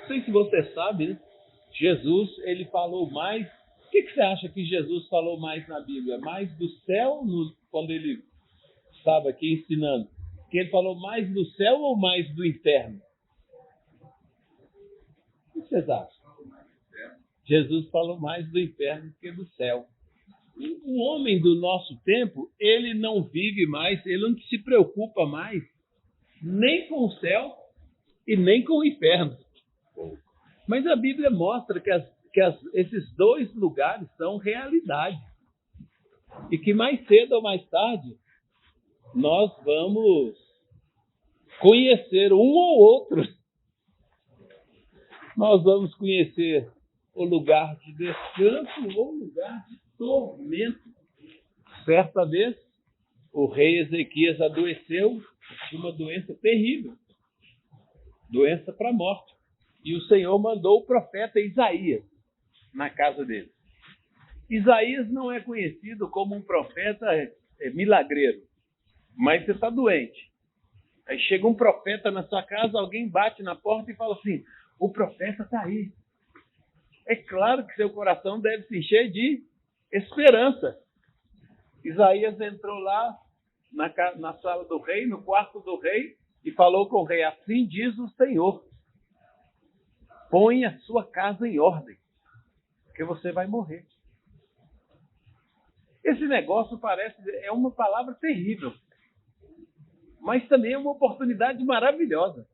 sei se você sabe, né? Jesus, ele falou mais. O que você acha que Jesus falou mais na Bíblia? Mais do céu, quando ele estava aqui ensinando? Que ele falou mais do céu ou mais do inferno? O que vocês acham? Jesus falou mais do inferno que do céu. O homem do nosso tempo, ele não vive mais, ele não se preocupa mais nem com o céu e nem com o inferno. Mas a Bíblia mostra que esses dois lugares são realidade. E que mais cedo ou mais tarde, nós vamos conhecer um ou outro. Nós vamos conhecer o lugar de descanso ou o lugar de tormento. Certa vez, o rei Ezequias adoeceu de uma doença terrível, doença para a morte. E o Senhor mandou o profeta Isaías na casa dele. Isaías não é conhecido como um profeta milagreiro, mas você está doente. Aí chega um profeta na sua casa, alguém bate na porta e fala assim: o profeta está aí. É claro que seu coração deve se encher de esperança. Isaías entrou lá na sala do rei, no quarto do rei, e falou com o rei: assim diz o Senhor, põe a sua casa em ordem, porque você vai morrer. Esse negócio é uma palavra terrível, mas também é uma oportunidade maravilhosa,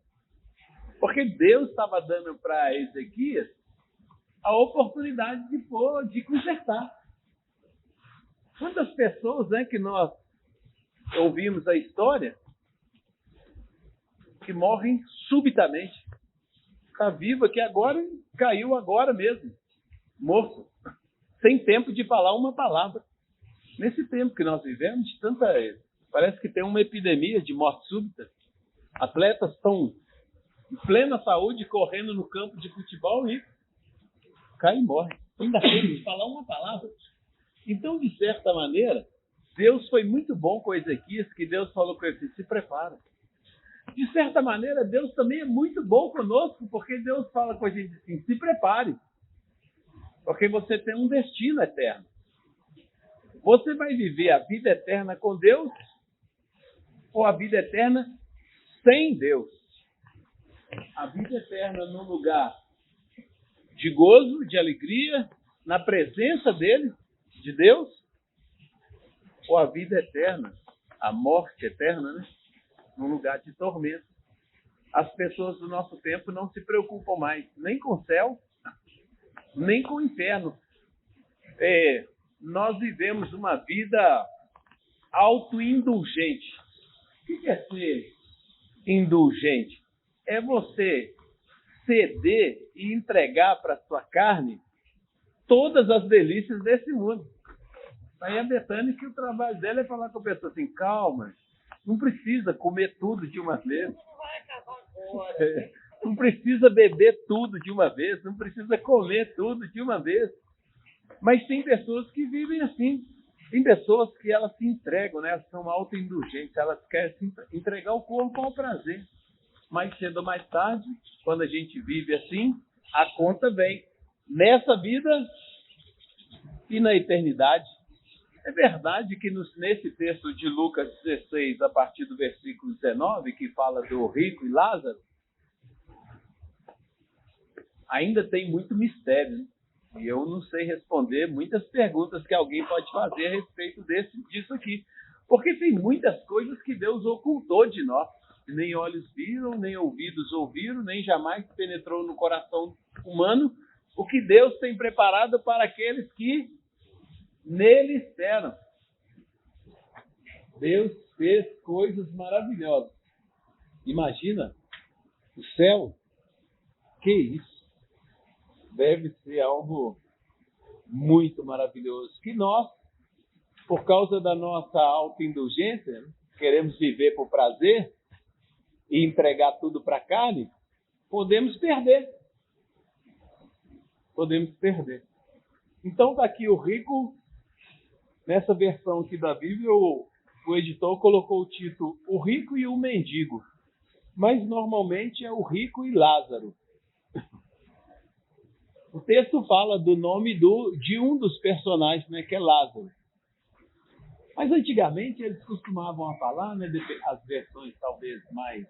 porque Deus estava dando para Ezequias a oportunidade de consertar. Quantas pessoas, né, que nós ouvimos a história que morrem subitamente? Está viva que agora caiu agora mesmo, morto, sem tempo de falar uma palavra. Nesse tempo que nós vivemos, parece que tem uma epidemia de morte súbita. Atletas estão em plena saúde, correndo no campo de futebol e cai e morre. Ainda tem de falar uma palavra. Então, de certa maneira, Deus foi muito bom com Ezequias, que Deus falou com ele: se prepara. De certa maneira, Deus também é muito bom conosco, porque Deus fala com a gente assim: se prepare, porque você tem um destino eterno. Você vai viver a vida eterna com Deus ou a vida eterna sem Deus? A vida eterna num lugar de gozo, de alegria, na presença dele, de Deus, ou a vida eterna, a morte eterna, né? Num lugar de tormento. As pessoas do nosso tempo não se preocupam mais nem com o céu, nem com o inferno. Nós vivemos uma vida autoindulgente. O que é ser indulgente? É você ceder e entregar para a sua carne todas as delícias desse mundo. Aí a Betânia, que o trabalho dela é falar com a pessoa assim: calma, não precisa comer tudo de uma vez. Não precisa beber tudo de uma vez, não precisa comer tudo de uma vez. Mas tem pessoas que vivem assim. Tem pessoas que elas se entregam, né? Elas são autoindulgentes, elas querem se entregar o corpo ao prazer. Mais cedo ou mais tarde, quando a gente vive assim, a conta vem. Nessa vida e na eternidade. É verdade que nesse texto de Lucas 16, a partir do versículo 19, que fala do rico e Lázaro, ainda tem muito mistério, né? E eu não sei responder muitas perguntas que alguém pode fazer a respeito disso aqui. Porque tem muitas coisas que Deus ocultou de nós. Nem olhos viram, nem ouvidos ouviram, nem jamais penetrou no coração humano o que Deus tem preparado para aqueles que nele esperam. Deus fez coisas maravilhosas. Imagina o céu. Que isso? Deve ser algo muito maravilhoso. Que nós, por causa da nossa autoindulgência, queremos viver por prazer e entregar tudo para a carne, podemos perder. Podemos perder. Então está aqui o rico, nessa versão aqui da Bíblia, o editor colocou o título O Rico e o Mendigo. Mas normalmente é o rico e Lázaro. O texto fala do nome de um dos personagens, né, que é Lázaro. Mas antigamente eles costumavam falar, né, as versões talvez mais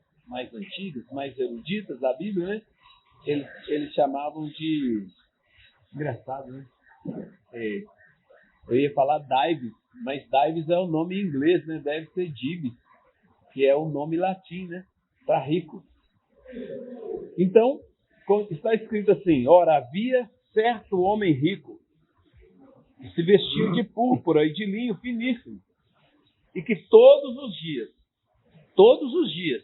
antigas, mais eruditas da Bíblia, né, eles chamavam de... Engraçado, né? Eu ia falar Dives, mas Dives é o nome em inglês, né? Deve ser Dibes, que é o nome latim, né? Para rico. Então, está escrito assim: ora, havia certo homem rico, que se vestiu de púrpura e de linho finíssimo, e que todos os dias,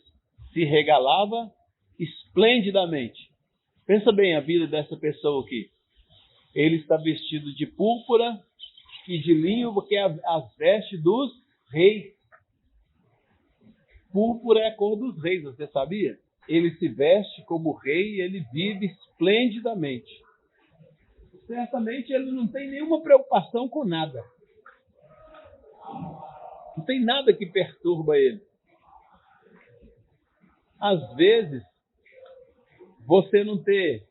se regalava esplendidamente. Pensa bem a vida dessa pessoa aqui. Ele está vestido de púrpura e de linho, porque é as vestes dos reis. Púrpura é a cor dos reis, você sabia? Ele se veste como rei e ele vive esplendidamente. Certamente ele não tem nenhuma preocupação com nada. Não tem nada que perturba ele. Às vezes, você não ter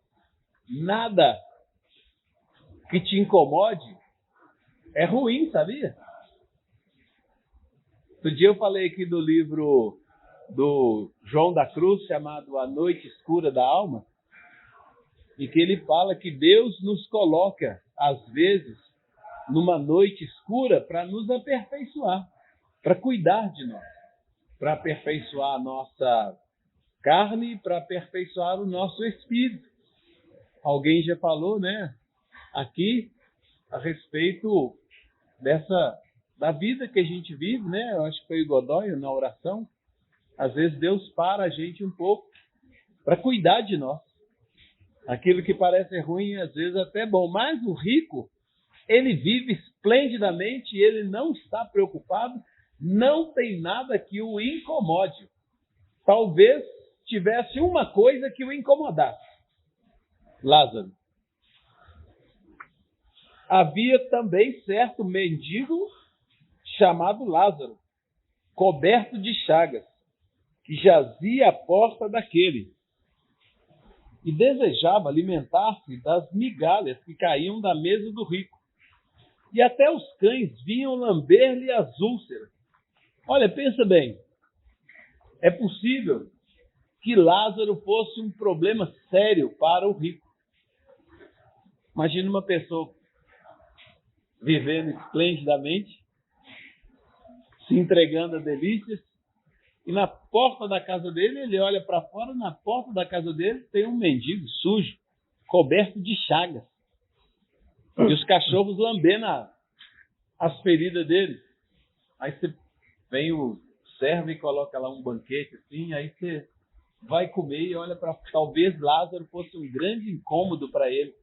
nada que te incomode é ruim, sabia? Outro dia eu falei aqui do livro do João da Cruz, chamado A Noite Escura da Alma, e que ele fala que Deus nos coloca, às vezes, numa noite escura para nos aperfeiçoar, para cuidar de nós, para aperfeiçoar a nossa carne, para aperfeiçoar o nosso espírito. Alguém já falou, né, aqui, a respeito da vida que a gente vive, né? Eu acho que foi o Godoy na oração. Às vezes Deus para a gente um pouco para cuidar de nós. Aquilo que parece ruim, às vezes até bom. Mas o rico, ele vive esplendidamente e ele não está preocupado, não tem nada que o incomode. Talvez tivesse uma coisa que o incomodasse. Lázaro. Havia também certo mendigo chamado Lázaro, coberto de chagas, que jazia à porta daquele, e desejava alimentar-se das migalhas que caíam da mesa do rico. E até os cães vinham lamber-lhe as úlceras. Olha, pensa bem, é possível que Lázaro fosse um problema sério para o rico. Imagina uma pessoa vivendo esplendidamente, se entregando a delícias, e na porta da casa dele, ele olha para fora, na porta da casa dele tem um mendigo sujo, coberto de chagas. E os cachorros lambendo as feridas dele. Aí você vem o servo e coloca lá um banquete assim, aí você vai comer e olha para... Talvez Lázaro fosse um grande incômodo para ele.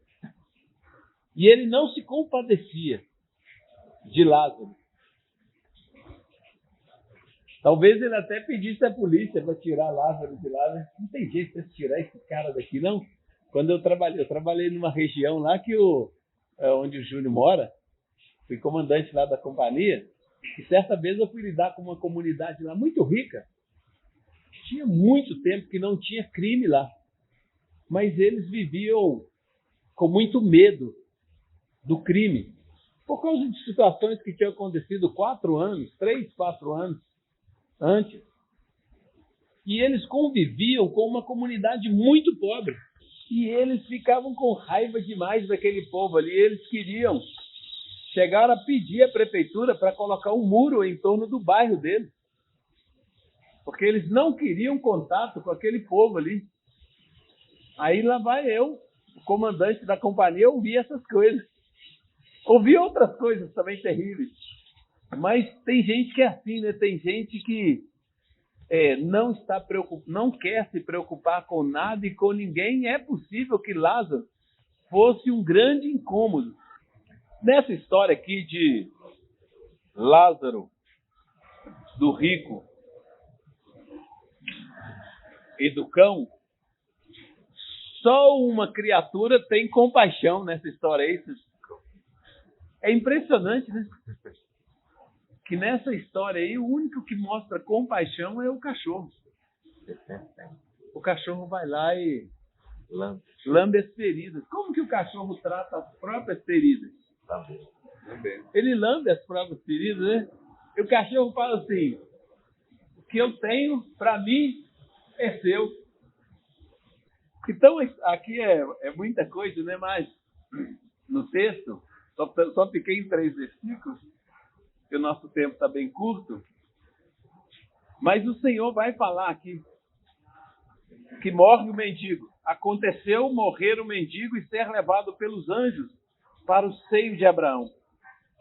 E ele não se compadecia de Lázaro. Talvez ele até pedisse à polícia para tirar Lázaro de lá. Né? Não tem jeito de tirar esse cara daqui, não. Quando eu trabalhei numa região lá onde o Júnior mora. Fui comandante lá da companhia. E certa vez eu fui lidar com uma comunidade lá muito rica. Tinha muito tempo que não tinha crime lá. Mas eles viviam com muito medo do crime. Por causa de situações que tinham acontecido 3, 4 anos antes. E eles conviviam com uma comunidade muito pobre. E eles ficavam com raiva demais daquele povo ali. Eles queriam chegar a pedir à prefeitura para colocar um muro em torno do bairro deles. Porque eles não queriam contato com aquele povo ali. Aí lá vai eu, o comandante da companhia, ouvir essas coisas. Ouvi outras coisas também terríveis. Mas tem gente que é assim, né? Tem gente que não quer se preocupar com nada e com ninguém. É possível que Lázaro fosse um grande incômodo. Nessa história aqui de Lázaro, do rico e do cão, só uma criatura tem compaixão nessa história aí. É impressionante, né? Que nessa história aí, o único que mostra compaixão é o cachorro. O cachorro vai lá e Lambe as feridas. Como que o cachorro trata as próprias feridas? Ele lambe as próprias feridas, né? E o cachorro fala assim: o que eu tenho, para mim, é seu. Então, aqui é muita coisa, né? Mas no texto, só fiquei em 3 versículos, que o nosso tempo está bem curto. Mas o Senhor vai falar aqui que morre o mendigo. Aconteceu morrer o mendigo e ser levado pelos anjos para o seio de Abraão.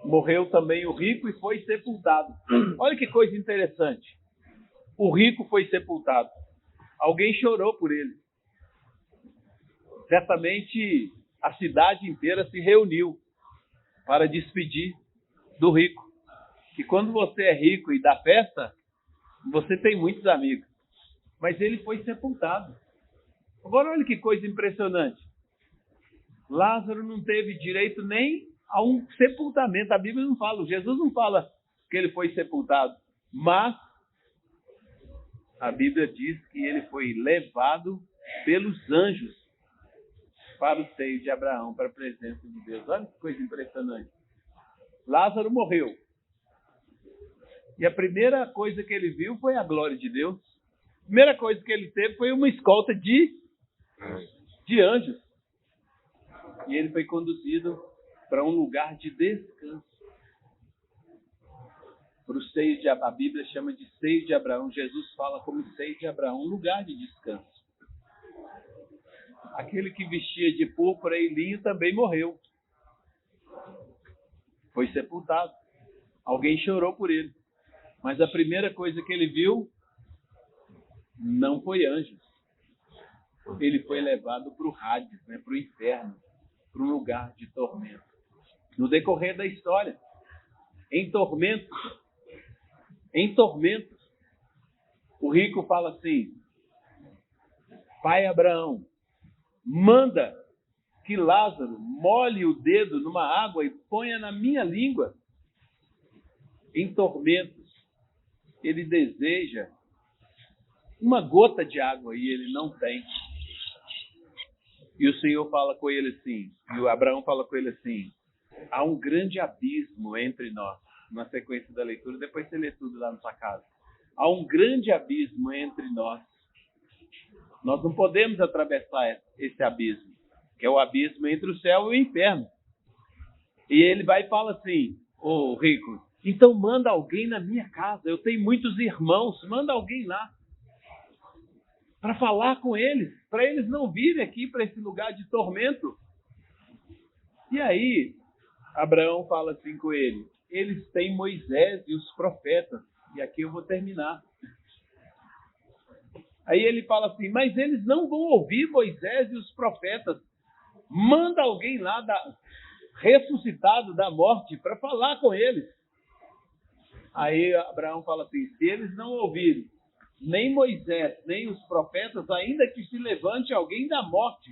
Morreu também o rico e foi sepultado. Olha que coisa interessante. O rico foi sepultado. Alguém chorou por ele. Certamente a cidade inteira se reuniu para despedir do rico. Que quando você é rico e dá festa, você tem muitos amigos. Mas ele foi sepultado. Agora olha que coisa impressionante. Lázaro não teve direito nem a um sepultamento. A Bíblia não fala, Jesus não fala que ele foi sepultado. Mas a Bíblia diz que ele foi levado pelos anjos para o seio de Abraão, para a presença de Deus. Olha que coisa impressionante. Lázaro morreu. E a primeira coisa que ele viu foi a glória de Deus. A primeira coisa que ele teve foi uma escolta de anjos. E ele foi conduzido para um lugar de descanso. Para o seio de Abraão. A Bíblia chama de seio de Abraão. Jesus fala como seio de Abraão, um lugar de descanso. Aquele que vestia de púrpura e linho também morreu. Foi sepultado. Alguém chorou por ele. Mas a primeira coisa que ele viu não foi anjos. Ele foi levado para o Hades, para o inferno, para um lugar de tormento. No decorrer da história, em tormentos, o rico fala assim: Pai Abraão, manda que Lázaro molhe o dedo numa água e ponha na minha língua. Em tormentos, ele deseja uma gota de água e ele não tem. E o Senhor fala com ele assim, e o Abraão fala com ele assim: há um grande abismo entre nós. Na sequência da leitura, depois você lê tudo lá na sua casa. Há um grande abismo entre nós. Nós não podemos atravessar esse abismo, que é o abismo entre o céu e o inferno. E ele vai e fala assim: ô rico, então manda alguém na minha casa. Eu tenho muitos irmãos, manda alguém lá para falar com eles, para eles não virem aqui para esse lugar de tormento. E aí, Abraão fala assim com ele: eles têm Moisés e os profetas. E aqui eu vou terminar. Aí ele fala assim: mas eles não vão ouvir Moisés e os profetas. Manda alguém lá ressuscitado da morte para falar com eles. Aí Abraão fala assim: se eles não ouvirem nem Moisés, nem os profetas, ainda que se levante alguém da morte,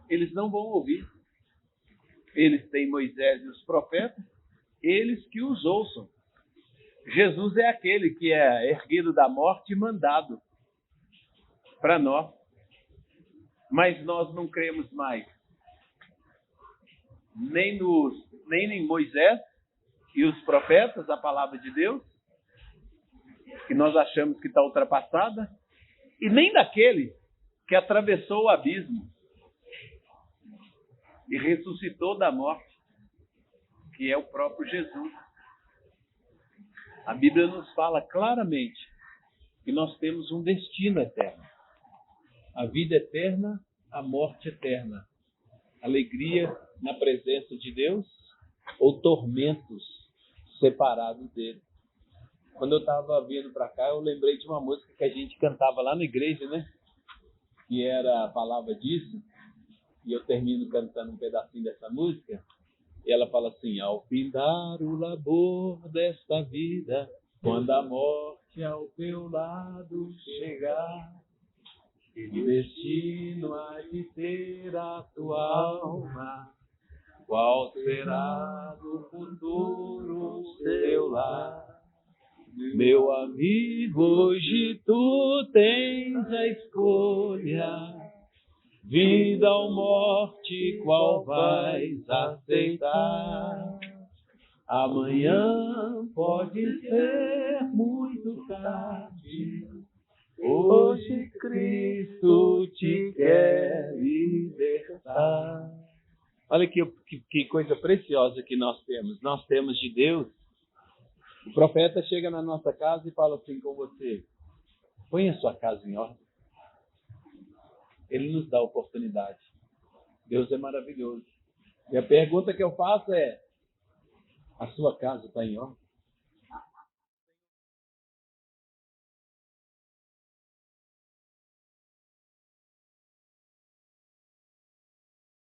eles não vão ouvir. Eles têm Moisés e os profetas, eles que os ouçam. Jesus é aquele que é erguido da morte e mandado para nós. Mas nós não cremos mais nem em Moisés e os profetas, a palavra de Deus, que nós achamos que está ultrapassada, e nem daquele que atravessou o abismo e ressuscitou da morte, que é o próprio Jesus. A Bíblia nos fala claramente que nós temos um destino eterno. A vida eterna, a morte eterna. Alegria na presença de Deus ou tormentos separados dele. Quando eu estava vindo para cá, eu lembrei de uma música que a gente cantava lá na igreja, né? Que era a palavra disso. E eu termino cantando um pedacinho dessa música. E ela fala assim: ao findar o labor desta vida, quando a morte ao teu lado chegar, que destino há de ter a tua alma? Qual será do futuro o teu lar? Meu amigo, hoje tu tens a escolha vida ou morte, qual vais aceitar? Amanhã pode ser muito tarde. Hoje Cristo te quer libertar. Olha que coisa preciosa que nós temos. Nós temos de Deus. O profeta chega na nossa casa e fala assim com você: põe a sua casa em ordem. Ele nos dá a oportunidade. Deus é maravilhoso. E a pergunta que eu faço é: a sua casa está em ordem?